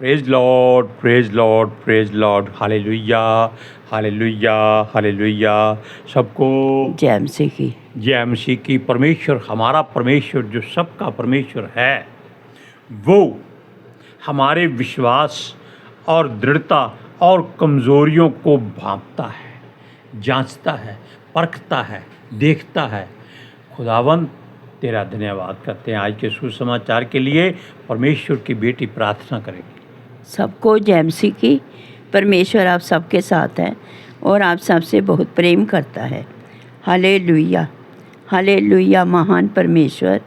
Praise Lord, praise Lord, praise Lord. Hallelujah, hallelujah, hallelujah. सबको जय मसीह की। जय मसीह की। परमेश्वर, हमारा परमेश्वर जो सबका परमेश्वर है, वो हमारे विश्वास और दृढ़ता और कमज़ोरियों को भांपता है, जांचता है, परखता है, देखता है। खुदावंद तेरा धन्यवाद करते हैं आज के सुसमाचार के लिए। परमेश्वर की बेटी प्रार्थना करेगी। सबको जय मसीह की। परमेश्वर आप सबके साथ है और आप सबसे बहुत प्रेम करता है। Hallelujah, hallelujah. महान परमेश्वर,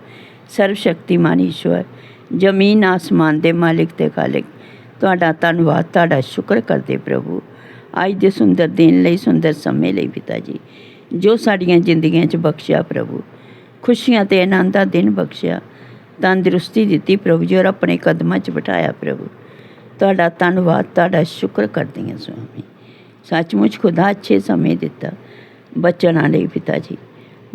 सर्वशक्तिमान ईश्वर, जमीन आसमान दे मालिक ते खालिक, तुहाडा धन्नवाद, तुहाडा शुक्र करते प्रभु अज दे सुंदर दिन लई, सुंदर समय लई पिता जी, जो साड़ियां जिंदगियां च बख्शिया प्रभु, खुशियां ते आनंद दा दिन बख्शिया, तंदुरुस्ती दित्ती प्रभु जी, और अपने कदमां च बिठाया प्रभु। तुहाडा धन्नवाद, तुहाडा शुक्र करदी हां स्वामी। सचमुच खुदा अच्छे समय दिता बचना लई पिता जी,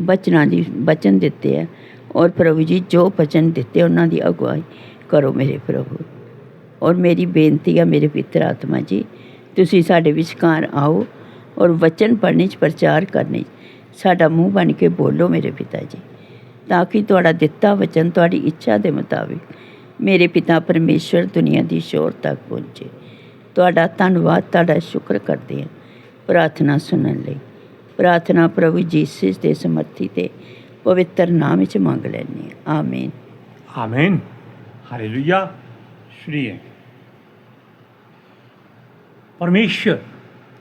बचना दी बचन दिते है, और प्रभु जी जो वचन दिते उन्हां दी अगुवाई करो मेरे प्रभु। और मेरी बेनती है मेरे पितर आत्मा जी, तुसी साडे विचकार आओ और वचन पढ़ने च, प्रचार करने च साडा मूँह बन के बोलो मेरे पिता जी, ताकि तुहाडा दिता वचन तुहाडी इच्छा दे मुताबिक मेरे पिता परमेश्वर दुनिया की शोर तक पहुँचे। तुहाडा धन्नवाद, तुहाडा शुक्र करते हैं। प्रार्थना सुनने लई, प्रार्थना प्रभु जीसस दे समर्थी ते पवित्र नाम च मंग लैने। आमीन, आमीन। हालेलुया। सुनिए, परमेश्वर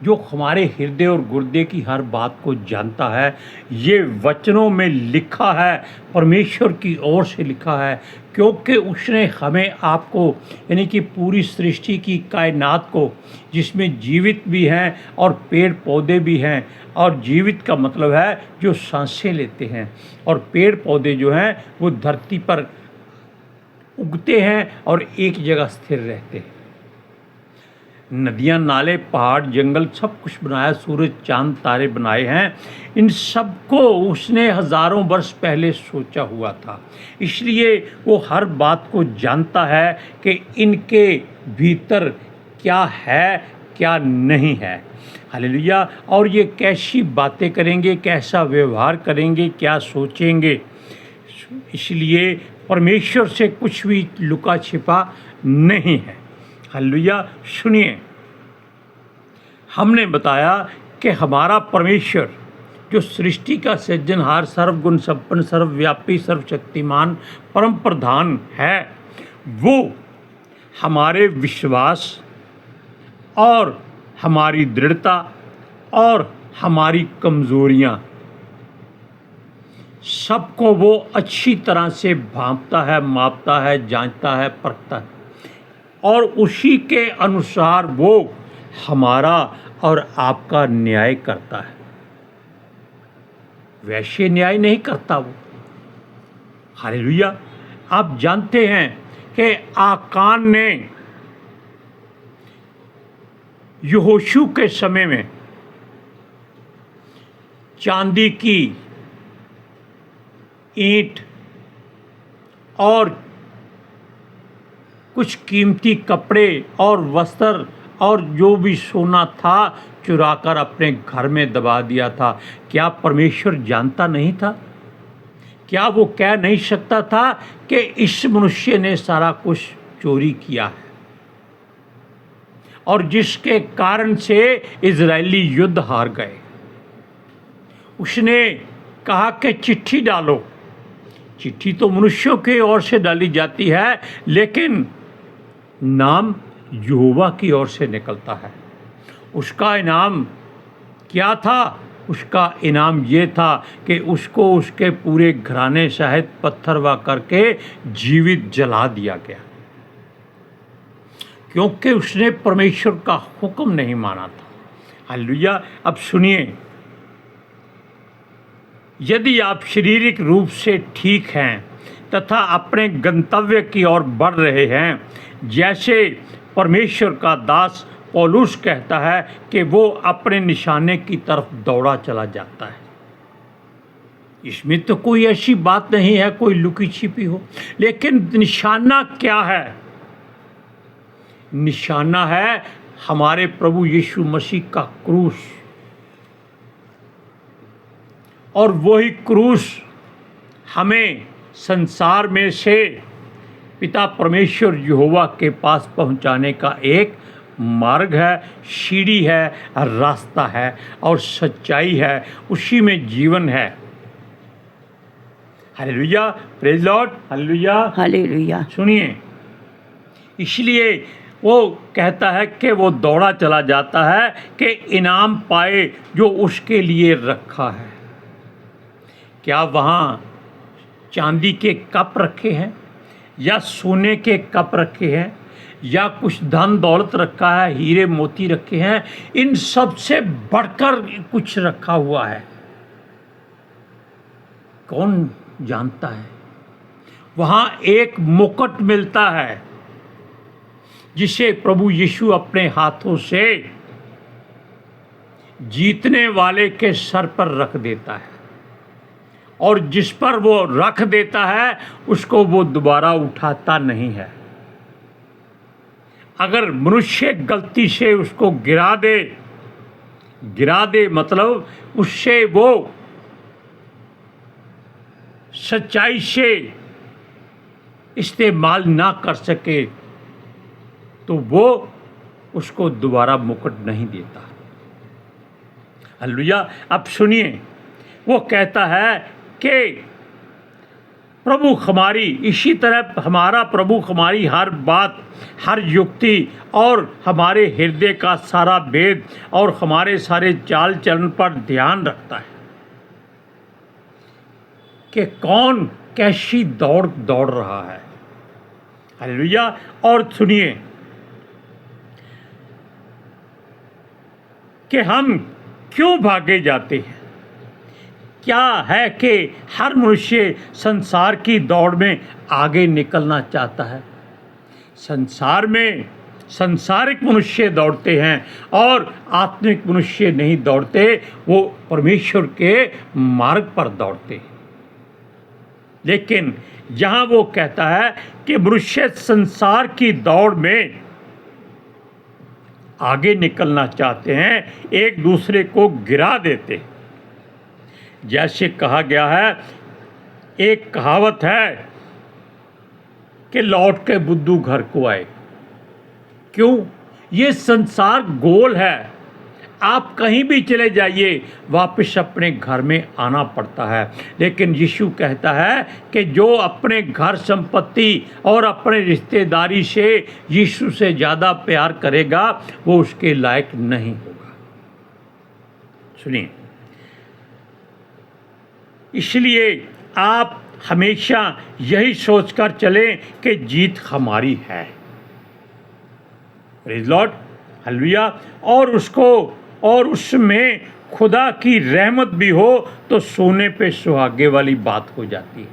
जो हमारे हृदय और गुर्दे की हर बात को जानता है, ये वचनों में लिखा है, परमेश्वर की ओर से लिखा है, क्योंकि उसने हमें आपको यानी कि पूरी सृष्टि की कायनात को, जिसमें जीवित भी हैं और पेड़ पौधे भी हैं, और जीवित का मतलब है जो सांसें लेते हैं, और पेड़ पौधे जो हैं वो धरती पर उगते हैं और एक जगह स्थिर रहते हैं। नदियाँ, नाले, पहाड़, जंगल, सब कुछ बनाया, सूरज, चांद, तारे बनाए हैं। इन सब को उसने हज़ारों वर्ष पहले सोचा हुआ था, इसलिए वो हर बात को जानता है कि इनके भीतर क्या है, क्या नहीं है। हालेलुया। और ये कैसी बातें करेंगे, कैसा व्यवहार करेंगे, क्या सोचेंगे। इसलिए परमेश्वर से कुछ भी लुका छिपा नहीं है। हालेलुया। सुनिए, हमने बताया कि हमारा परमेश्वर जो सृष्टि का सृजनहार, सर्वगुण संपन्न, सर्वव्यापी, सर्वशक्तिमान, परम प्रधान है, वो हमारे विश्वास और हमारी दृढ़ता और हमारी कमज़ोरियाँ सबको वो अच्छी तरह से भांपता है, मापता है, जांचता है, परखता है, और उसी के अनुसार वो हमारा और आपका न्याय करता है। वैसे न्याय नहीं करता वो। हालेलुया। आप जानते हैं कि आकान ने यहोशू के समय में चांदी की ईंट और कुछ कीमती कपड़े और वस्त्र और जो भी सोना था चुराकर अपने घर में दबा दिया था। क्या परमेश्वर जानता नहीं था? क्या वो कह नहीं सकता था कि इस मनुष्य ने सारा कुछ चोरी किया है, और जिसके कारण से इजरायली युद्ध हार गए? उसने कहा कि चिट्ठी डालो। चिट्ठी तो मनुष्यों की ओर से डाली जाती है, लेकिन नाम यहोवा की ओर से निकलता है। उसका इनाम क्या था? उसका इनाम ये था कि उसको उसके पूरे घराने सहित पत्थरवा करके जीवित जला दिया गया, क्योंकि उसने परमेश्वर का हुक्म नहीं माना था। हालेलुया। अब सुनिए, यदि आप शारीरिक रूप से ठीक हैं तथा अपने गंतव्य की ओर बढ़ रहे हैं, जैसे परमेश्वर का दास पौलुस कहता है कि वो अपने निशाने की तरफ दौड़ा चला जाता है, इसमें तो कोई ऐसी बात नहीं है कोई लुकी छिपी हो। लेकिन निशाना क्या है? निशाना है हमारे प्रभु यीशु मसीह का क्रूस, और वही क्रूस हमें संसार में से पिता परमेश्वर यहोवा के पास पहुंचाने का एक मार्ग है, सीढ़ी है, रास्ता है और सच्चाई है, उसी में जीवन है। Hallelujah, praise Lord, hallelujah, hallelujah. सुनिए, इसलिए वो कहता है कि वो दौड़ा चला जाता है कि इनाम पाए जो उसके लिए रखा है। क्या वहाँ चांदी के कप रखे हैं या सोने के कप रखे हैं या कुछ धन दौलत रखा है, हीरे मोती रखे हैं? इन सब से बढ़कर कुछ रखा हुआ है, कौन जानता है? वहाँ एक मुकुट मिलता है जिसे प्रभु यीशु अपने हाथों से जीतने वाले के सर पर रख देता है, और जिस पर वो रख देता है उसको वो दोबारा उठाता नहीं है। अगर मनुष्य गलती से उसको गिरा दे मतलब उससे वो सच्चाई से इस्तेमाल ना कर सके तो वो उसको दोबारा मुकुट नहीं देता। हालेलुया। अब सुनिए, वो कहता है कि प्रभु हमारी, इसी तरह हमारा प्रभु हमारी हर बात, हर युक्ति और हमारे हृदय का सारा भेद और हमारे सारे चाल चलन पर ध्यान रखता है कि कौन कैसी दौड़ रहा है। हालेलुया। और सुनिए कि हम क्यों भागे जाते हैं। क्या है कि हर मनुष्य संसार की दौड़ में आगे निकलना चाहता है। संसार में संसारिक मनुष्य दौड़ते हैं और आत्मिक मनुष्य नहीं दौड़ते, वो परमेश्वर के मार्ग पर दौड़ते हैं। लेकिन यहाँ वो कहता है कि मनुष्य संसार की दौड़ में आगे निकलना चाहते हैं, एक दूसरे को गिरा देते हैं। जैसे कहा गया है, एक कहावत है कि लौट के बुद्धू घर को आए। क्यों? ये संसार गोल है, आप कहीं भी चले जाइए वापस अपने घर में आना पड़ता है। लेकिन यीशु कहता है कि जो अपने घर संपत्ति और अपने रिश्तेदारी से यीशु से ज़्यादा प्यार करेगा वो उसके लायक नहीं होगा। सुनिए, इसलिए आप हमेशा यही सोचकर चलें कि जीत हमारी है। Praise Lord, hallelujah. और उसमें खुदा की रहमत भी हो तो सोने पे सुहागे वाली बात हो जाती है।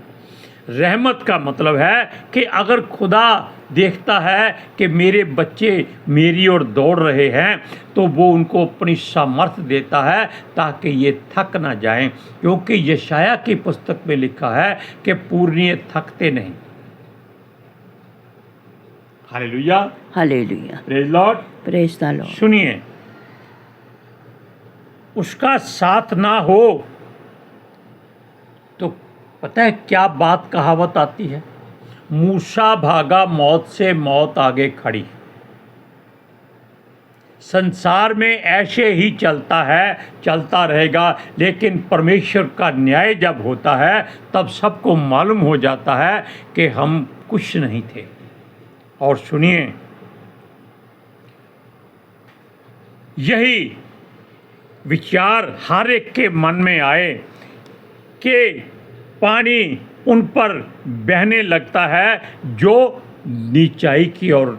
रहमत का मतलब है कि अगर खुदा देखता है कि मेरे बच्चे मेरी ओर दौड़ रहे हैं तो वो उनको अपनी सामर्थ देता है ताकि ये थक ना जाएं, क्योंकि यशाया की पुस्तक में लिखा है कि पूर्णिय थकते नहीं। Hallelujah, hallelujah. Praise Lord, praise the Lord. सुनिए, उसका साथ ना हो तो पता है क्या बात कहावत आती है, मूसा भागा मौत से मौत आगे खड़ी। संसार में ऐसे ही चलता है, चलता रहेगा, लेकिन परमेश्वर का न्याय जब होता है तब सबको मालूम हो जाता है कि हम कुछ नहीं थे। और सुनिए, यही विचार हर एक के मन में आए कि पानी उन पर बहने लगता है जो नीचाई की ओर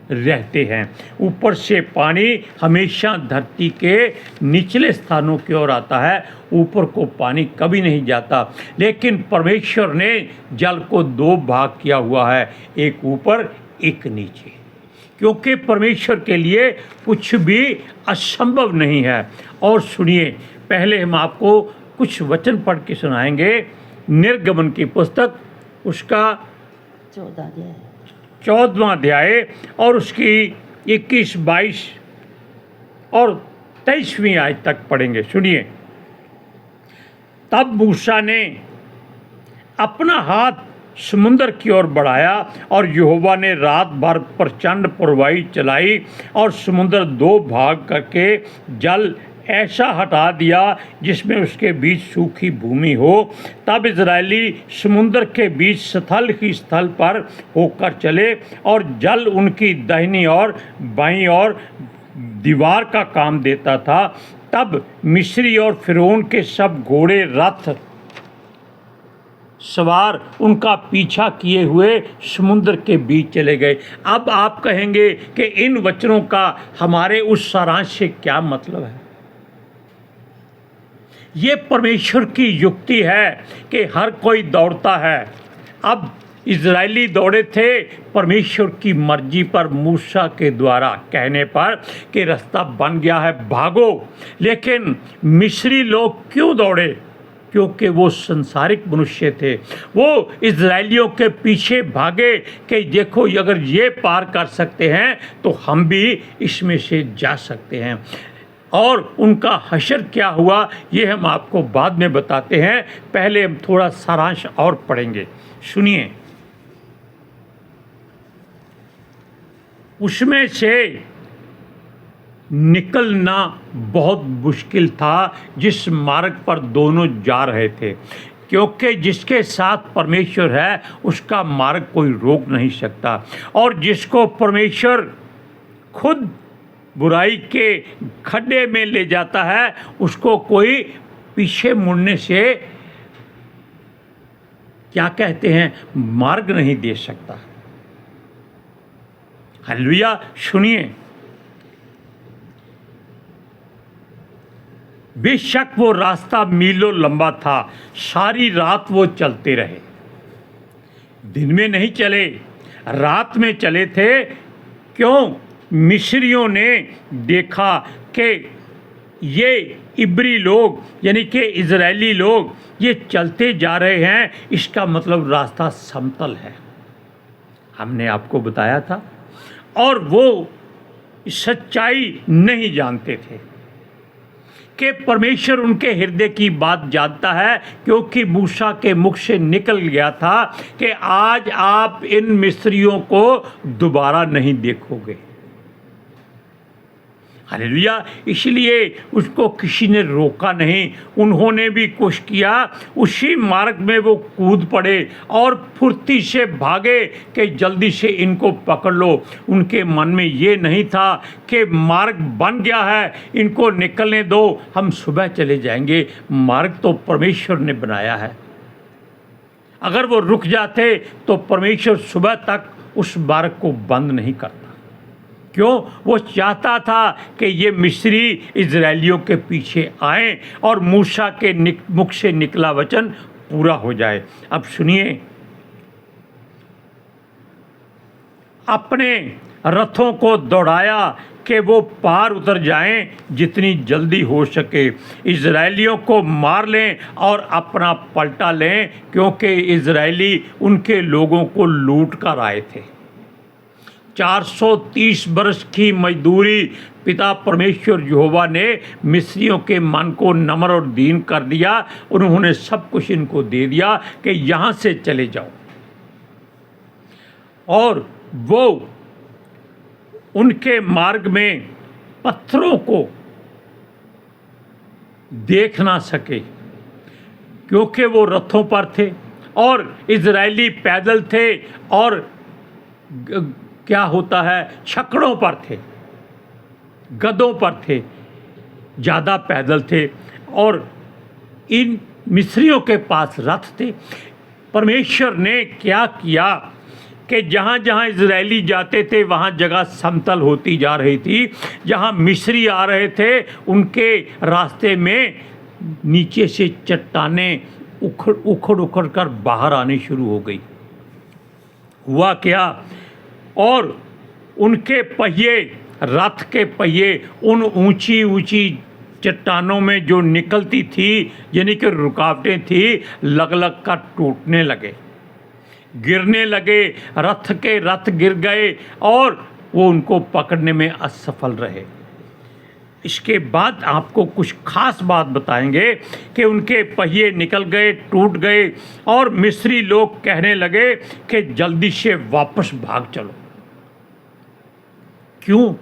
रहते हैं। ऊपर से पानी हमेशा धरती के निचले स्थानों की ओर आता है, ऊपर को पानी कभी नहीं जाता। लेकिन परमेश्वर ने जल को दो भाग किया हुआ है, एक ऊपर एक नीचे, क्योंकि परमेश्वर के लिए कुछ भी असंभव नहीं है। और सुनिए, पहले हम आपको कुछ वचन पढ़ के सुनाएंगे। निर्गमन की पुस्तक उसका 14वां अध्याय और उसकी 21, 22 और 23वीं आयत तक पढ़ेंगे। सुनिए। तब मूसा ने अपना हाथ समुद्र की ओर बढ़ाया और यहोवा ने रात भर प्रचंड पुरवाई चलाई और समुद्र 2 भाग करके जल ऐसा हटा दिया जिसमें उसके बीच सूखी भूमि हो। तब इजरायली समुद्र के बीच स्थल ही स्थल पर होकर चले और जल उनकी दाहिनी और बाईं ओर दीवार का काम देता था। तब मिस्री और फिरौन के सब घोड़े, रथ सवार उनका पीछा किए हुए समुद्र के बीच चले गए। अब आप कहेंगे कि इन वचनों का हमारे उस सारांश से क्या मतलब है? ये परमेश्वर की युक्ति है कि हर कोई दौड़ता है। अब इजरायली दौड़े थे परमेश्वर की मर्जी पर, मूसा के द्वारा कहने पर कि रास्ता बन गया है, भागो। लेकिन मिस्री लोग क्यों दौड़े? क्योंकि वो संसारिक मनुष्य थे। वो इजरायलियों के पीछे भागे कि देखो अगर ये पार कर सकते हैं तो हम भी इसमें से जा सकते हैं। और उनका हशर क्या हुआ ये हम आपको बाद में बताते हैं। पहले हम थोड़ा सारांश और पढ़ेंगे। सुनिए। उसमें से निकलना बहुत मुश्किल था जिस मार्ग पर दोनों जा रहे थे, क्योंकि जिसके साथ परमेश्वर है उसका मार्ग कोई रोक नहीं सकता। और जिसको परमेश्वर खुद बुराई के खड्डे में ले जाता है उसको कोई पीछे मुड़ने से क्या कहते हैं, मार्ग नहीं दे सकता। हालेलुया। सुनिए। बेशक वो रास्ता मीलों लंबा था, सारी रात वो चलते रहे। दिन में नहीं चले, रात में चले थे। क्यों? मिस्रियों ने देखा कि ये इब्री लोग यानी कि इजरायली लोग ये चलते जा रहे हैं, इसका मतलब रास्ता समतल है। हमने आपको बताया था। और वो सच्चाई नहीं जानते थे कि परमेश्वर उनके हृदय की बात जानता है, क्योंकि मूसा के मुख से निकल गया था कि आज आप इन मिस्रियों को दोबारा नहीं देखोगे। हालेलुया। इसलिए उसको किसी ने रोका नहीं। उन्होंने भी कुछ किया, उसी मार्ग में वो कूद पड़े और फुर्ती से भागे कि जल्दी से इनको पकड़ लो। उनके मन में ये नहीं था कि मार्ग बन गया है, इनको निकलने दो, हम सुबह चले जाएंगे। मार्ग तो परमेश्वर ने बनाया है। अगर वो रुक जाते तो परमेश्वर सुबह तक उस मार्ग को बंद नहीं करता। क्यों? वो चाहता था कि ये मिस्री इजरायलियों के पीछे आएं और मूसा के मुख से निकला वचन पूरा हो जाए। अब सुनिए। अपने रथों को दौड़ाया कि वो पार उतर जाएं जितनी जल्दी हो सके, इजरायलियों को मार लें और अपना पलटा लें, क्योंकि इजरायली उनके लोगों को लूट कर आए थे। 430 वर्ष की मजदूरी पिता परमेश्वर यहोवा ने मिस्रियों के मन को नम्र और दीन कर दिया। उन्होंने सब कुछ इनको दे दिया कि यहाँ से चले जाओ। और वो उनके मार्ग में पत्थरों को देख ना सके, क्योंकि वो रथों पर थे और इजरायली पैदल थे और क्या होता है, छकड़ों पर थे, गधों पर थे, ज़्यादा पैदल थे। और इन मिस्रियों के पास रथ थे। परमेश्वर ने क्या किया कि जहाँ जहाँ इजरायली जाते थे वहाँ जगह समतल होती जा रही थी। जहाँ मिस्री आ रहे थे उनके रास्ते में नीचे से चट्टानें उखड़ कर बाहर आनी शुरू हो गई। हुआ क्या? और उनके पहिए, रथ के पहिए उन ऊंची ऊंची चट्टानों में जो निकलती थी, यानी कि रुकावटें थी, लग लग कर टूटने लगे। गिरने लगे, रथ के रथ गिर गए और वो उनको पकड़ने में असफल रहे। इसके बाद आपको कुछ खास बात बताएंगे कि उनके पहिए निकल गए, टूट गए और मिस्री लोग कहने लगे कि जल्दी से वापस भाग चलो। क्यों?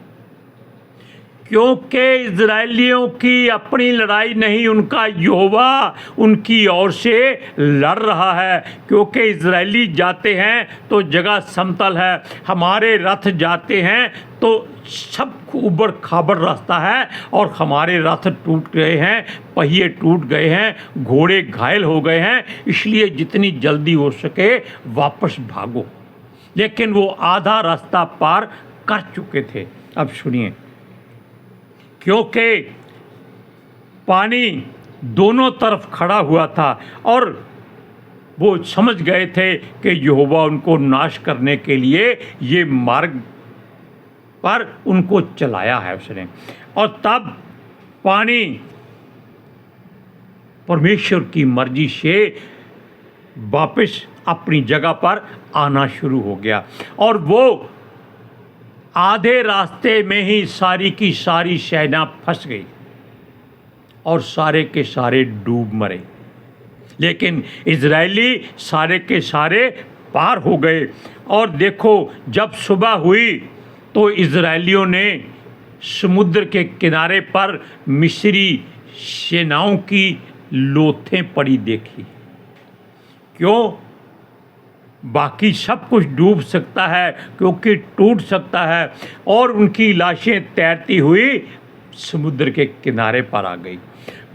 क्योंकि इजरायलियों की अपनी लड़ाई नहीं, उनका यहोवा उनकी ओर से लड़ रहा है। क्योंकि इजरायली जाते हैं तो जगह समतल है, हमारे रथ जाते हैं तो सब ऊबड़ खाबड़ रास्ता है और हमारे रथ टूट गए हैं, पहिए टूट गए हैं, घोड़े घायल हो गए हैं, इसलिए जितनी जल्दी हो सके वापस भागो। लेकिन वो आधा रास्ता पार कर चुके थे। अब सुनिए, क्योंकि पानी दोनों तरफ खड़ा हुआ था और वो समझ गए थे कि यहोवा उनको नाश करने के लिए ये मार्ग पर उनको चलाया है उसने। और तब पानी परमेश्वर की मर्जी से वापस अपनी जगह पर आना शुरू हो गया और वो आधे रास्ते में ही सारी की सारी सेना फंस गई और सारे के सारे डूब मरे। लेकिन इजरायली सारे के सारे पार हो गए। और देखो, जब सुबह हुई तो इजरायलियों ने समुद्र के किनारे पर मिस्री सेनाओं की लोथें पड़ी देखी। क्यों? बाकी सब कुछ डूब सकता है, क्योंकि टूट सकता है, और उनकी लाशें तैरती हुई समुद्र के किनारे पर आ गई।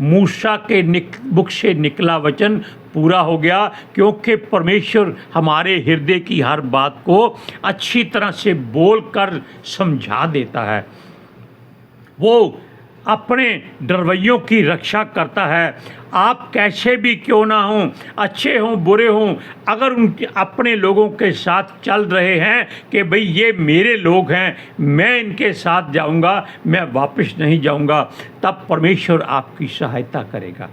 मूसा के मुख से निकला वचन पूरा हो गया, क्योंकि परमेश्वर हमारे हृदय की हर बात को अच्छी तरह से बोलकर समझा देता है। वो अपने डरवैयों की रक्षा करता है। आप कैसे भी क्यों ना हों, अच्छे हों बुरे हों, अगर उनके अपने लोगों के साथ चल रहे हैं कि भाई ये मेरे लोग हैं, मैं इनके साथ जाऊंगा, मैं वापस नहीं जाऊंगा, तब परमेश्वर आपकी सहायता करेगा।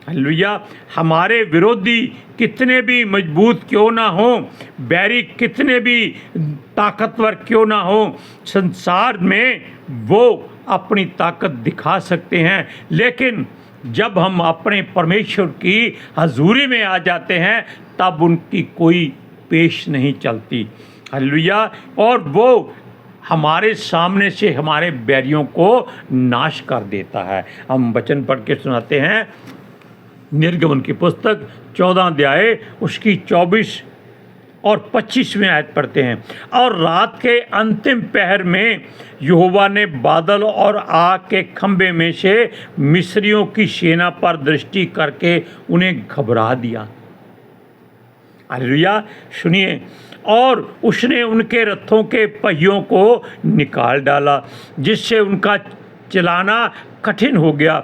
हालेलुया। हमारे विरोधी कितने भी मजबूत क्यों ना हों, बैरी कितने भी ताकतवर क्यों ना हों, संसार में वो अपनी ताकत दिखा सकते हैं, लेकिन जब हम अपने परमेश्वर की हजूरी में आ जाते हैं तब उनकी कोई पेश नहीं चलती। हालेलुया। और वो हमारे सामने से हमारे बैरियों को नाश कर देता है। हम वचन पढ़ के सुनाते हैं, निर्गमन की पुस्तक 14 अध्याय उसकी 24 और 25वें आयत पढ़ते हैं। और रात के अंतिम पहर में यहोवा ने बादल और आग के खंभे में से मिस्रियों की सेना पर दृष्टि करके उन्हें घबरा दिया। हालेलुया। सुनिए, और उसने उनके रथों के पहियों को निकाल डाला, जिससे उनका चलाना कठिन हो गया।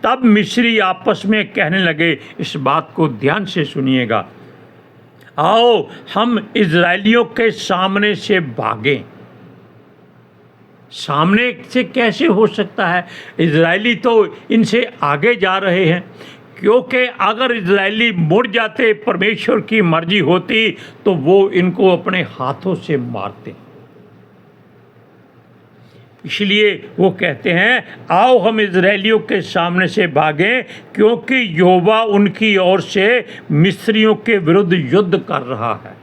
तब मिस्री आपस में कहने लगे, इस बात को ध्यान से सुनिएगा, आओ हम इजरायलियों के सामने से भागें। सामने से कैसे हो सकता है? इजरायली तो इनसे आगे जा रहे हैं, क्योंकि अगर इजरायली मुड़ जाते, परमेश्वर की मर्जी होती, तो वो इनको अपने हाथों से मारते। इसलिए वो कहते हैं, आओ हम इजरायलियों के सामने से भागें, क्योंकि यहोवा उनकी ओर से मिस्रियों के विरुद्ध युद्ध कर रहा है।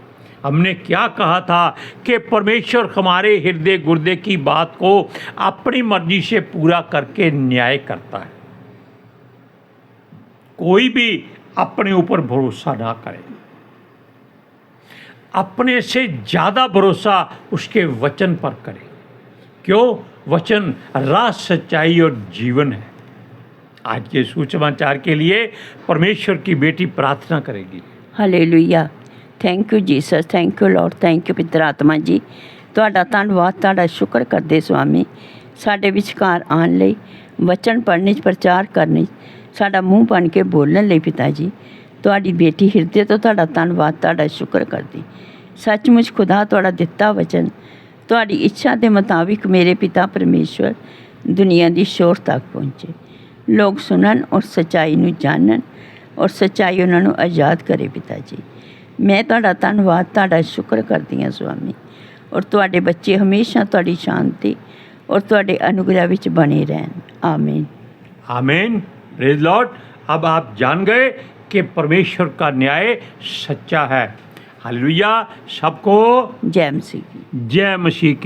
हमने क्या कहा था कि परमेश्वर हमारे हृदय गुर्दे की बात को अपनी मर्जी से पूरा करके न्याय करता है। कोई भी अपने ऊपर भरोसा ना करे, अपने से ज़्यादा भरोसा उसके वचन पर करे। क्यों? वचन राह, सच्चाई और जीवन है। आज के सुसमाचार के लिए परमेश्वर की बेटी प्रार्थना करेगी। Hallelujah. Thank you Jesus, thank you Lord, thank you पितर आत्मा जी। ਤੁਹਾਡਾ ਧੰਨਵਾਦ, ਤੁਹਾਡਾ ਸ਼ੁਕਰ ਕਰਦੇ ਸੁਆਮੀ, ਸਾਡੇ ਵਿਚਕਾਰ ਆਉਣ ਲਈ, ਵਚਨ ਪੜ੍ਹਨੇ 'ਚ, ਪ੍ਰਚਾਰ ਕਰਨੇ 'ਚ, ਸਾਡਾ ਮੂੰਹ ਬਣ ਕੇ ਬੋਲਣ ਲਈ ਪਿਤਾ ਜੀ। ਤੁਹਾਡੀ ਬੇਟੀ ਹਿਰਦੇ ਤੋਂ ਤੁਹਾਡਾ ਧੰਨਵਾਦ, ਤੁਹਾਡਾ ਸ਼ੁਕਰ ਕਰਦੀ। ਸੱਚਮੁੱਚ ਖੁਦਾ ਤੁਹਾਡਾ ਦਿੱਤਾ ਵਚਨ ਤੁਹਾਡੀ ਇੱਛਾ ਦੇ ਮੁਤਾबिक ਮੇਰੇ ਪਿਤਾ ਪਰਮੇਸ਼ਵਰ ਦੁਨੀਆ ਦੀ ਸ਼ੋਰ ਤੱਕ ਪਹੁੰਚੇ, ਲੋਕ ਸੁਣਨ ਔਰ ਸੱਚਾਈ ਨੂੰ ਜਾਣਨ ਔਰ ਸੱਚਾਈ ਉਹਨਾਂ ਨੂੰ ਆਜ਼ਾਦ ਕਰੇ ਪਿਤਾ ਜੀ। ਮੈਂ ਤੁਹਾਡਾ ਧੰਨਵਾਦ, ਤੁਹਾਡਾ ਸ਼ੁਕਰ ਕਰਦੀ ਹਾਂ ਸੁਆਮੀ। ਔਰ ਤੁਹਾਡੇ ਬੱਚੇ ਹਮੇਸ਼ਾ ਤੁਹਾਡੀ ਸ਼ਾਂਤੀ ਔਰ ਤੁਹਾਡੇ ਅਨੁਗ੍ਰਹ ਵਿੱਚ ਬਣੇ ਰਹਿਣ। आमीन। आमीन। Praise Lord. अब आप जान गए कि परमेश्वर का न्याय सच्चा है। हालेलुया। सबको जय मसीह की। जय मसीह की।